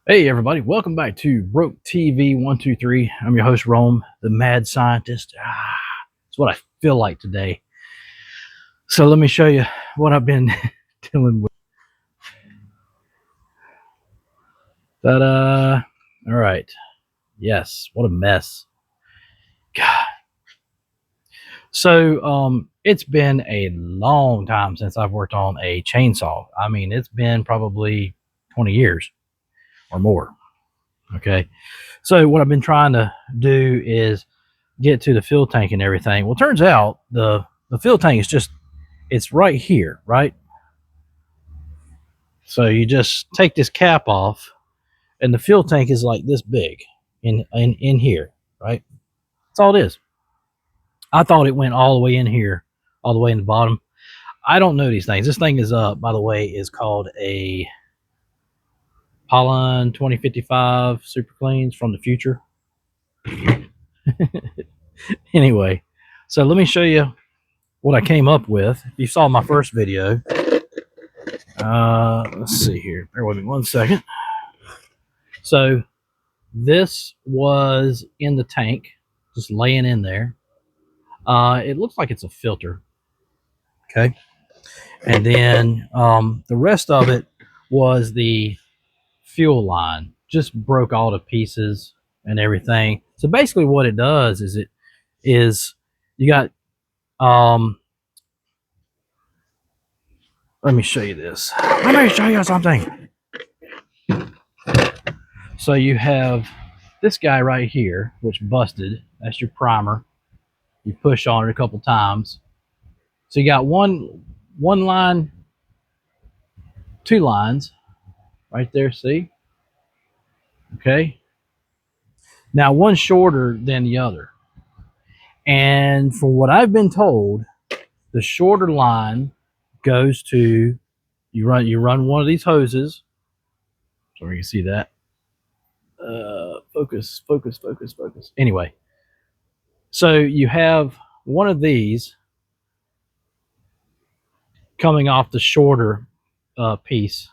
Hey everybody, welcome back to Broke TV 123. I'm your host Rome, the mad scientist. It's what I feel like today. So let me show you what I've been dealing with. Ta-da! All right. Yes, what a mess. God. So it's been a long time since I've worked on a chainsaw. I mean, it's been probably 20 years or more. Okay. So what I've been trying to do is get to the fuel tank and everything. Well, turns out the fuel tank is it's right here, right? So you just take this cap off, and the fuel tank is like this big in here, right? That's all it is. I thought it went all the way in here, all the way in the bottom. I don't know these things. This thing is by the way, is called a Pollen 2055 Super Cleans from the future. Anyway, so let me show you what I came up with. If you saw my first video, let's see here. Bear with me one second. So this was in the tank, just laying in there. It looks like it's a filter. Okay. And then the rest of it was the fuel line. Just broke all to pieces and everything. So basically what it does is you got let me show you this. Let me show you something. So you have this guy right here, which busted. That's your primer. You push on it a couple times. So you got one line, two lines right there. See? Okay. Now one's shorter than the other. And from what I've been told, the shorter line goes to you run one of these hoses. So you can see that. Focus. Anyway, so you have one of these coming off the shorter piece.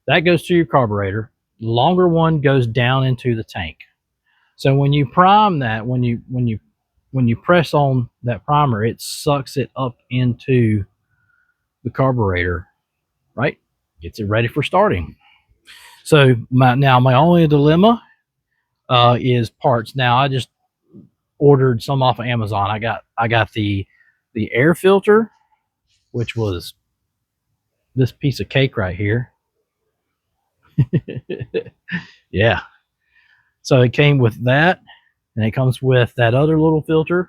That goes to your carburetor. The longer one goes down into the tank. So when you prime that, when you press on that primer, it sucks it up into the carburetor, right? Gets it ready for starting. So my only dilemma is parts. Now I just ordered some off of Amazon. I got the air filter, which was this piece of cake right here. Yeah. So it came with that, and it comes with that other little filter,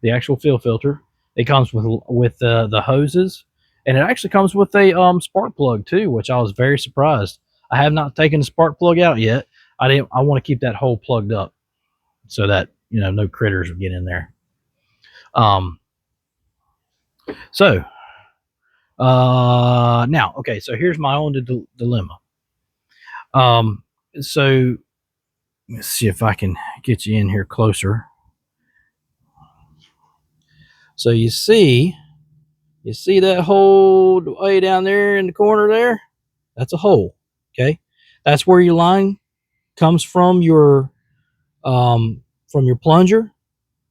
the actual fuel filter. It comes with the hoses, and it actually comes with a spark plug too, which I was very surprised. I have not taken the spark plug out yet. I want to keep that hole plugged up so that no critters will get in there. Um. So now, okay. So here's my own dilemma. So let's see if I can get you in here closer. So you see that hole way down there in the corner there? That's a hole. Okay. That's where your line comes from your plunger,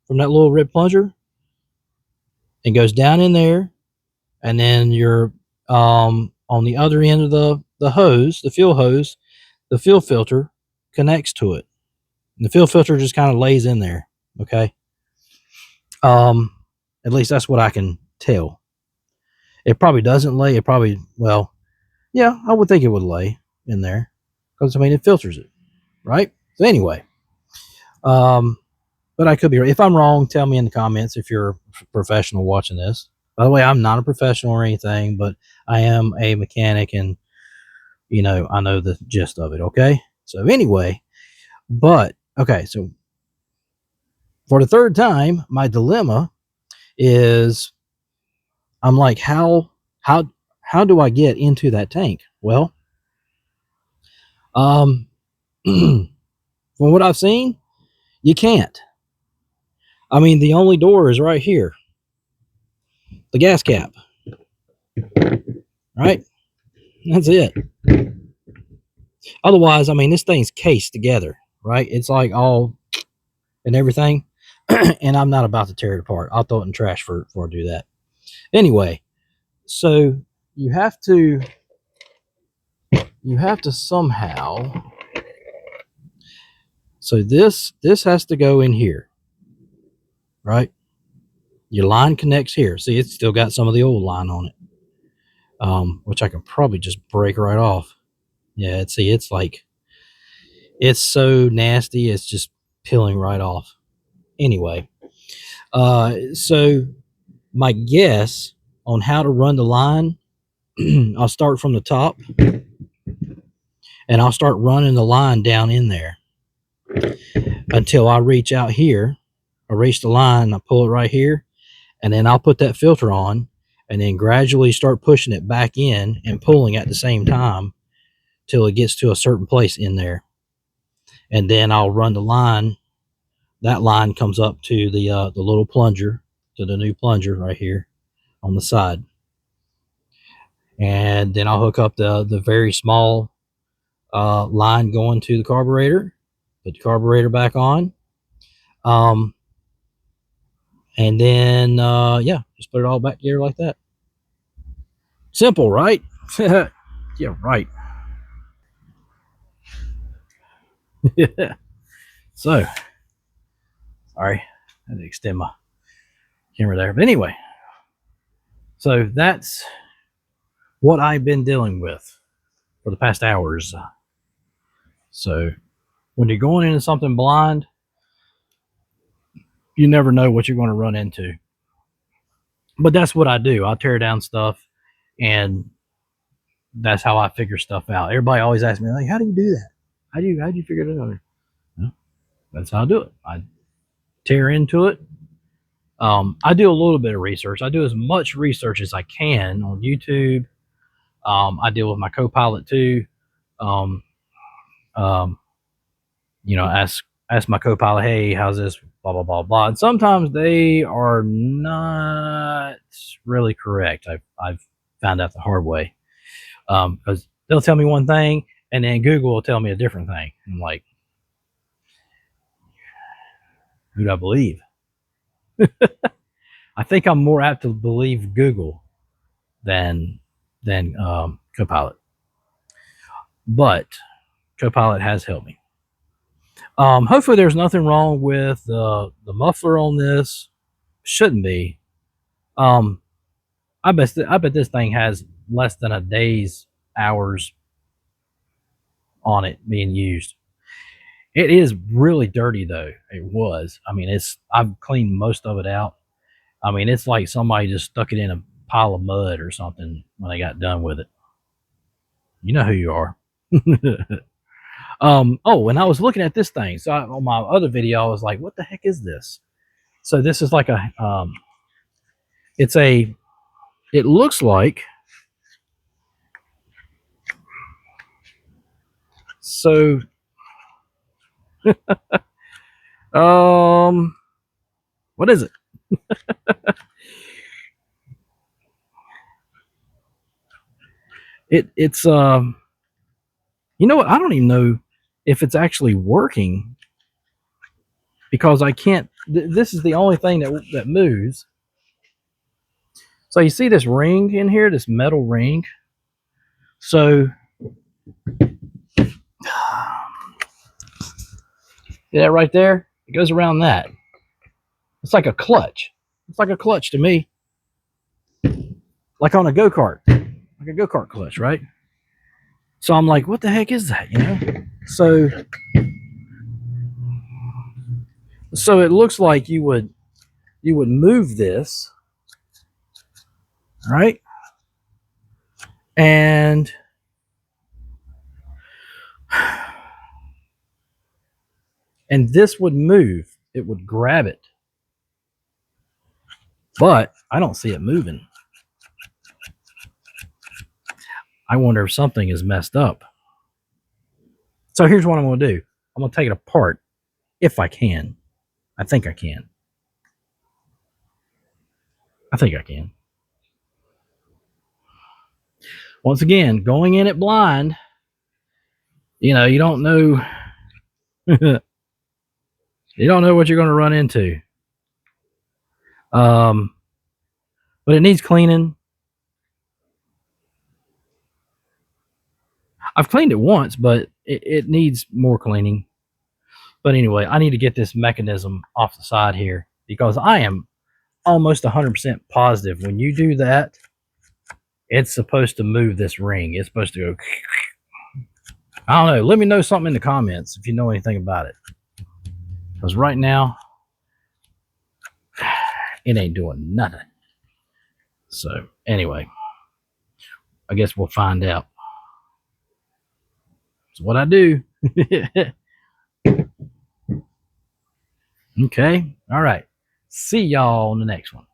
from that little red plunger, and goes down in there, and then you're on the other end of the hose, the fuel hose, the fuel filter connects to it. And the fuel filter just kind of lays in there. Okay. At least that's what I can tell. It probably doesn't lay. It probably, well, yeah, I would think it would lay in there because I mean it filters it, right? So anyway, but I could be right. If I'm wrong, tell me in the comments if you're a professional watching this. By the way, I'm not a professional or anything, but I am a mechanic, and I know the gist of it. Okay, so anyway, but okay, so for the third time, my dilemma is I'm like, how do I get into that tank? Well, from what I've seen, you can't. I mean, the only door is right here, the gas cap, right? That's it. Otherwise, I mean, this thing's cased together, right? It's like all and everything. And I'm not about to tear it apart. I'll throw it in trash before I do that. Anyway, so you have to somehow, so this has to go in here, right? Your line connects here. See, it's still got some of the old line on it, which I can probably just break right off. Yeah, see, it's like, it's so nasty, it's just peeling right off. Anyway, so my guess on how to run the line, I'll start from the top and I'll start running the line down in there until I reach out here. I reach the line, I pull it right here, and then I'll put that filter on and then gradually start pushing it back in and pulling at the same time till it gets to a certain place in there. And then I'll run the line. That line comes up to the little plunger, to the new plunger right here on the side. And then I'll hook up the very small line going to the carburetor, put the carburetor back on. And then, yeah, just put it all back together like that. Simple, right? Yeah, right. So, sorry, I had to extend my camera there. But anyway, so that's what I've been dealing with for the past hours. So, when you're going into something blind, you never know what you're going to run into. But that's what I do. I'll tear down stuff, and that's how I figure stuff out. Everybody always asks me, like, how do you do that? How do you figure it out? Well, that's how I do it. I tear into it. I do a little bit of research. I do as much research as I can on YouTube. I deal with my Copilot too. Um, um, ask my Copilot, hey, how's this? Blah blah blah blah. And sometimes they are not really correct. I've found out the hard way, because they'll tell me one thing and then Google will tell me a different thing. I'm like, who do I believe? I think I'm more apt to believe Google than Copilot, but Copilot has helped me. Hopefully, there's nothing wrong with the muffler on this. Shouldn't be. I bet this thing has less than a day's hours on it being used. It is really dirty though. It was. I mean, I've cleaned most of it out. I mean, it's like somebody just stuck it in a pile of mud or something when they got done with it. You know who you are. Oh, and I was looking at this thing. So on my other video, I was like, what the heck is this? So this is like it looks like, so, what is it? It's you know what? I don't even know if it's actually working because I can't. This is the only thing that moves. So you see this ring in here, this metal ring. So yeah, right there, it goes around that. It's like a clutch. It's like a clutch to me, like on a go-kart, like a go-kart clutch, right? So I'm like, what the heck is that? You know? So it looks like you would move this, right? And this would move. It would grab it. But I don't see it moving. I wonder if something is messed up. So here's what I'm going to do. I'm going to take it apart if I can. I think I can. Once again, going in it blind, You know, you don't know. You don't know what you're going to run into. But it needs cleaning. I've cleaned it once, but it needs more cleaning. But anyway, I need to get this mechanism off the side here because I am almost 100% positive when you do that, it's supposed to move this ring. It's supposed to go. I don't know. Let me know something in the comments if you know anything about it. Because right now, it ain't doing nothing. So anyway, I guess we'll find out. It's what I do. Okay. All right. See y'all on the next one.